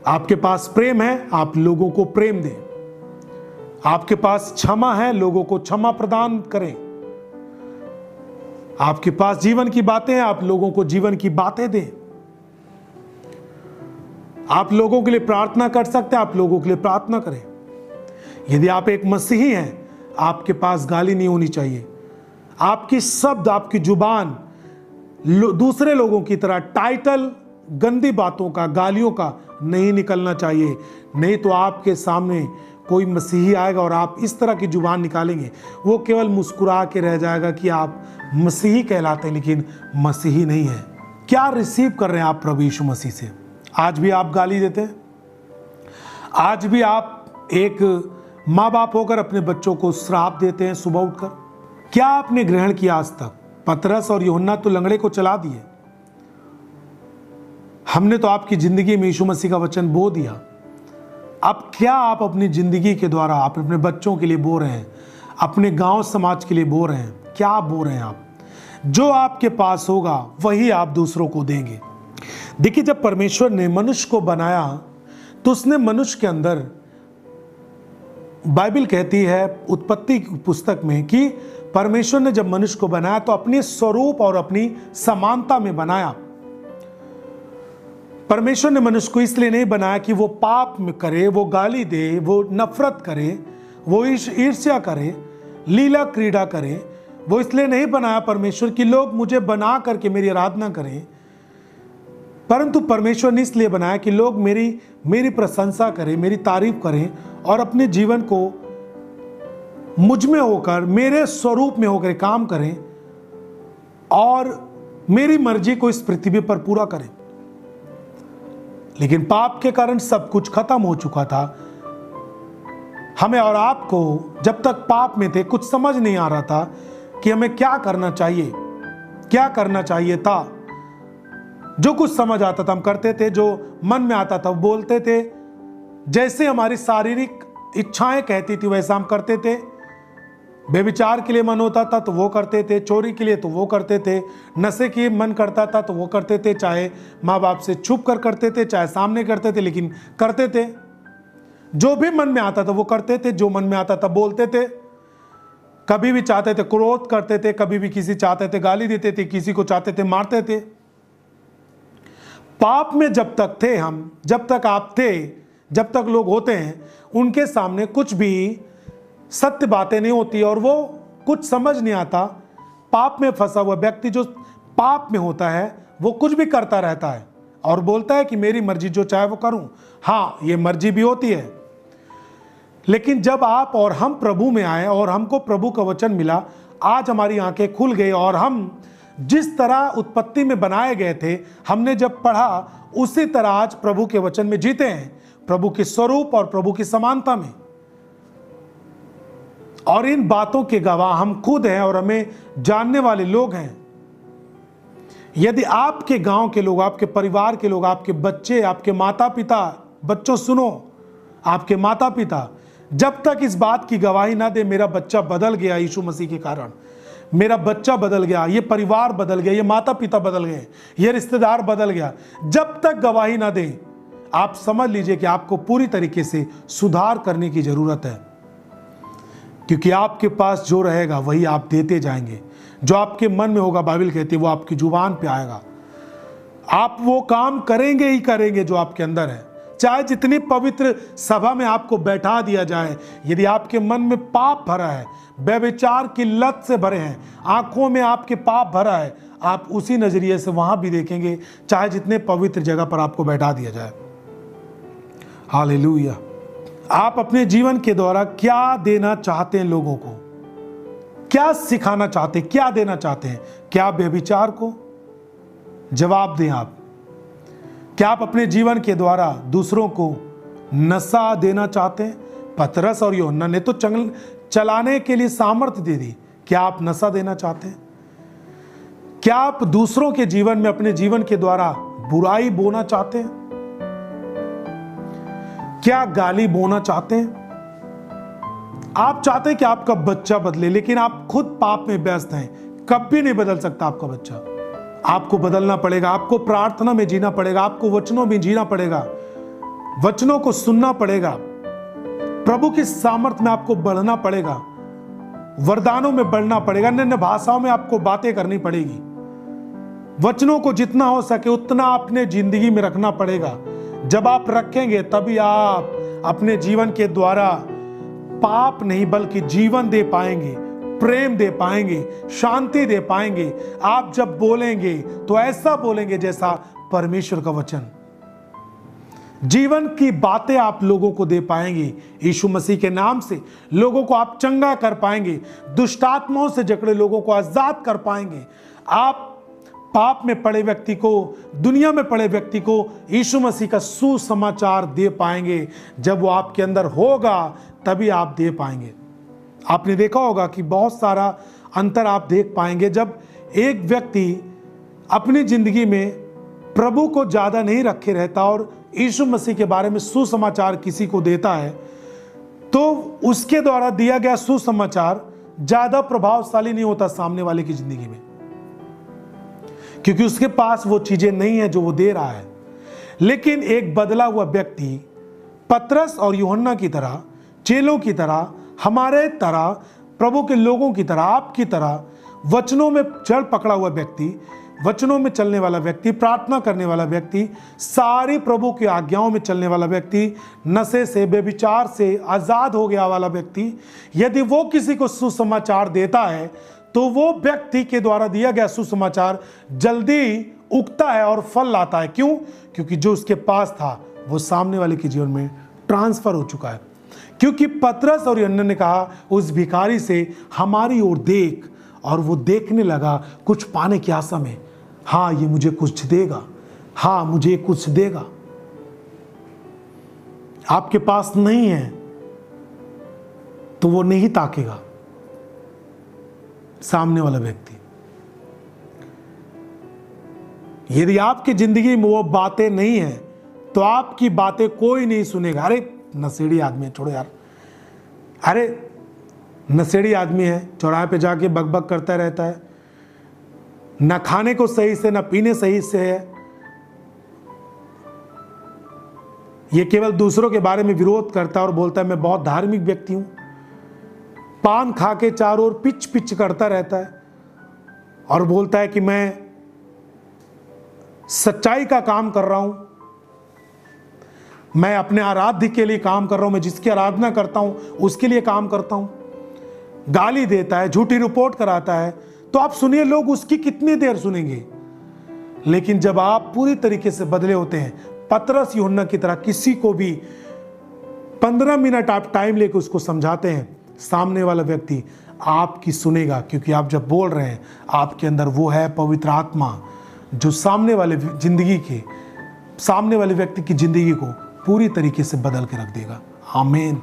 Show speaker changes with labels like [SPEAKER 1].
[SPEAKER 1] आपके पास प्रेम है, आप लोगों को प्रेम दें। आपके पास क्षमा है, लोगों को क्षमा प्रदान करें। आपके पास जीवन की बातें हैं, आप लोगों को जीवन की बातें दें। आप लोगों के लिए प्रार्थना कर सकते हैं, आप लोगों के लिए प्रार्थना करें। यदि आप एक मसीही हैं, आपके पास गाली नहीं होनी चाहिए। आपकी शब्द, आपकी जुबान दूसरे लोगों की तरह टाइटल, गंदी बातों का, गालियों का नहीं निकलना चाहिए। नहीं तो आपके सामने कोई मसीही आएगा और आप इस तरह की जुबान निकालेंगे, वो केवल मुस्कुरा के रह जाएगा कि आप मसीही कहलाते हैं, लेकिन मसीही नहीं है। क्या रिसीव कर रहे हैं आप प्रभु यीशु मसीह से? आज भी आप गाली देते हैं? आज भी आप एक माँ बाप होकर अपने बच्चों को श्राप देते हैं सुबह उठकर? क्या आपने ग्रहण किया आज तक? पतरस और यूहन्ना तो लंगड़े को चला दिए। हमने तो आपकी जिंदगी में यीशु मसीह का वचन बो दिया। अब क्या आप अपनी जिंदगी के द्वारा आप अपने बच्चों के लिए बो रहे हैं, अपने गांव समाज के लिए बो रहे हैं? क्या बो रहे हैं आप? जो आपके पास होगा वही आप दूसरों को देंगे। देखिए, जब परमेश्वर ने मनुष्य को बनाया तो उसने मनुष्य के अंदर, बाइबल कहती है उत्पत्ति पुस्तक में कि परमेश्वर ने जब मनुष्य को बनाया तो अपने स्वरूप और अपनी समानता में बनाया। परमेश्वर ने मनुष्य को इसलिए नहीं बनाया कि वो पाप में करे, वो गाली दे, वो नफरत करे, वो ईर्ष्या करे, लीला क्रीड़ा करे। वो इसलिए नहीं बनाया परमेश्वर कि लोग मुझे बना करके मेरी आराधना करें, परंतु परमेश्वर ने इसलिए बनाया कि लोग मेरी प्रशंसा करें, मेरी तारीफ करें और अपने जीवन को मुझ में होकर, मेरे स्वरूप में होकर काम करें और मेरी मर्जी को इस पृथ्वी पर पूरा करें। लेकिन पाप के कारण सब कुछ खत्म हो चुका था। हमें और आपको जब तक पाप में थे कुछ समझ नहीं आ रहा था कि हमें क्या करना चाहिए, क्या करना चाहिए था। जो कुछ समझ आता था हम करते थे, जो मन में आता था बोलते थे, जैसे हमारी शारीरिक इच्छाएं कहती थी वैसा हम करते थे। बेविचार के लिए मन होता था तो वो करते थे, चोरी के लिए तो वो करते थे, नशे के मन करता था तो वो करते थे, चाहे माँ बाप से छुप कर करते थे, चाहे सामने करते थे, लेकिन करते थे। जो भी मन में आता था वो करते थे, जो मन में आता था बोलते थे। कभी भी चाहते थे क्रोध करते थे, कभी भी किसी चाहते थे गाली देते थे, किसी को चाहते थे मारते थे। पाप में जब तक थे हम, जब तक आप थे, जब तक लोग होते हैं, उनके सामने कुछ भी सत्य बातें नहीं होती और वो कुछ समझ नहीं आता। पाप में फंसा हुआ व्यक्ति जो पाप में होता है वो कुछ भी करता रहता है और बोलता है कि मेरी मर्जी जो चाहे वो करूं। हाँ, ये मर्जी भी होती है, लेकिन जब आप और हम प्रभु में आए और हमको प्रभु का वचन मिला, आज हमारी आंखें खुल गई और हम जिस तरह उत्पत्ति में बनाए गए थे, हमने जब पढ़ा उसी तरह आज प्रभु के वचन में जीते हैं, प्रभु के स्वरूप और प्रभु की समानता में। और इन बातों के गवाह हम खुद हैं और हमें जानने वाले लोग हैं। यदि आपके गांव के लोग, आपके परिवार के लोग, आपके बच्चे, आपके माता पिता, बच्चों सुनो, आपके माता पिता जब तक इस बात की गवाही ना दे मेरा बच्चा बदल गया यीशु मसीह के कारण, मेरा बच्चा बदल गया, ये परिवार बदल गया, ये माता पिता बदल गए, ये रिश्तेदार बदल गया, जब तक गवाही ना दे, आप समझ लीजिए कि आपको पूरी तरीके से सुधार करने की जरूरत है। क्योंकि आपके पास जो रहेगा वही आप देते जाएंगे। जो आपके मन में होगा, बाइबल कहती है, वो आपकी जुबान पे आएगा। आप वो काम करेंगे ही करेंगे जो आपके अंदर है। चाहे जितनी पवित्र सभा में आपको बैठा दिया जाए, यदि आपके मन में पाप भरा है, व्यभिचार की लत से भरे हैं, आंखों में आपके पाप भरा है, आप उसी नजरिए से वहां भी देखेंगे, चाहे जितने पवित्र जगह पर आपको बैठा दिया जाए। हालेलुया। आप अपने जीवन के द्वारा क्या देना चाहते हैं लोगों को? क्या सिखाना चाहते हैं? क्या देना चाहते हैं? क्या आप व्यभिचार को? जवाब दें आप। क्या आप अपने जीवन के द्वारा दूसरों को नशा देना चाहते हैं? पतरस और यूहन्ना ने तो चलाने के लिए सामर्थ्य दे दी। क्या आप नशा देना चाहते हैं? क्या आप दूसरों के जीवन में अपने जीवन के द्वारा बुराई बोना चाहते हैं? क्या गाली बोना चाहते हैं? आप चाहते हैं कि आपका बच्चा बदले, लेकिन आप खुद पाप में व्यस्त हैं। कभी नहीं बदल सकता आपका बच्चा। आपको बदलना पड़ेगा, आपको प्रार्थना में जीना पड़ेगा, आपको वचनों में जीना पड़ेगा। वचनों को सुनना पड़ेगा, प्रभु की सामर्थ में आपको बढ़ना पड़ेगा, वरदानों में बढ़ना पड़ेगा, अन्य भाषाओं में आपको बातें करनी पड़ेगी। वचनों को जितना हो सके उतना अपने जिंदगी में रखना पड़ेगा। जब आप रखेंगे तभी आप अपने जीवन के द्वारा पाप नहीं बल्कि जीवन दे पाएंगे, प्रेम दे पाएंगे, शांति दे पाएंगे। आप जब बोलेंगे तो ऐसा बोलेंगे जैसा परमेश्वर का वचन। जीवन की बातें आप लोगों को दे पाएंगे। यीशु मसीह के नाम से लोगों को आप चंगा कर पाएंगे, दुष्टात्माओं से जकड़े लोगों को आजाद कर पाएंगे। आप पाप में पड़े व्यक्ति को, दुनिया में पड़े व्यक्ति को यीशु मसीह का सुसमाचार दे पाएंगे। जब वो आपके अंदर होगा तभी आप दे पाएंगे। आपने देखा होगा कि बहुत सारा अंतर आप देख पाएंगे। जब एक व्यक्ति अपनी जिंदगी में प्रभु को ज्यादा नहीं रखे रहता और यीशु मसीह के बारे में सुसमाचार किसी को देता है, तो उसके द्वारा दिया गया सुसमाचार ज्यादा प्रभावशाली नहीं होता सामने वाले की जिंदगी में, क्योंकि उसके पास वो चीजें नहीं है जो वो दे रहा है। लेकिन एक बदला हुआ व्यक्ति, पतरस और यूहन्ना की तरह, चेलों की तरह, हमारे तरह, प्रभु के लोगों की तरह, आपकी तरह, वचनों में जड़ पकड़ा हुआ व्यक्ति, वचनों में चलने वाला व्यक्ति, प्रार्थना करने वाला व्यक्ति, सारी प्रभु की आज्ञाओं में चलने वाला व्यक्ति, नशे से, बेविचार से आजाद हो गया वाला व्यक्ति, यदि वो किसी को सुसमाचार देता है तो वो व्यक्ति के द्वारा दिया गया सुसमाचार जल्दी उगता है और फल लाता है। क्यों? क्योंकि जो उसके पास था वो सामने वाले के जीवन में ट्रांसफर हो चुका है। क्योंकि पतरस और यूहन्ना ने कहा उस भिखारी से हमारी ओर देख, और वो देखने लगा कुछ पाने की आशा में। हाँ, ये मुझे कुछ देगा, हाँ मुझे कुछ देगा। आपके पास नहीं है तो वो नहीं ताकेगा सामने वाला व्यक्ति। यदि आपकी जिंदगी में वो बातें नहीं है तो आपकी बातें कोई नहीं सुनेगा। अरे नशेड़ी आदमी है, छोड़ो यार, अरे नशेड़ी आदमी है, चौराहे पे जाके बकबक करता रहता है, ना खाने को सही से ना पीने सही से है, ये केवल दूसरों के बारे में विरोध करता है और बोलता है मैं बहुत धार्मिक व्यक्ति हूं। पान खा के चारों ओर पिच पिच करता रहता है और बोलता है कि मैं सच्चाई का काम कर रहा हूं, मैं अपने आराध्य के लिए काम कर रहा हूं, मैं जिसकी आराधना करता हूं उसके लिए काम करता हूं। गाली देता है, झूठी रिपोर्ट कराता है। तो आप सुनिए, लोग उसकी कितनी देर सुनेंगे। लेकिन जब आप पूरी तरीके से बदले होते हैं, पतरस यूहन्ना की तरह किसी को भी 15 मिनट आप टाइम लेकर उसको समझाते हैं, सामने वाला व्यक्ति आपकी सुनेगा। क्योंकि आप जब बोल रहे हैं आपके अंदर वो है पवित्र आत्मा जो सामने वाले व्यक्ति की जिंदगी को पूरी तरीके से बदल के रख देगा। आमीन।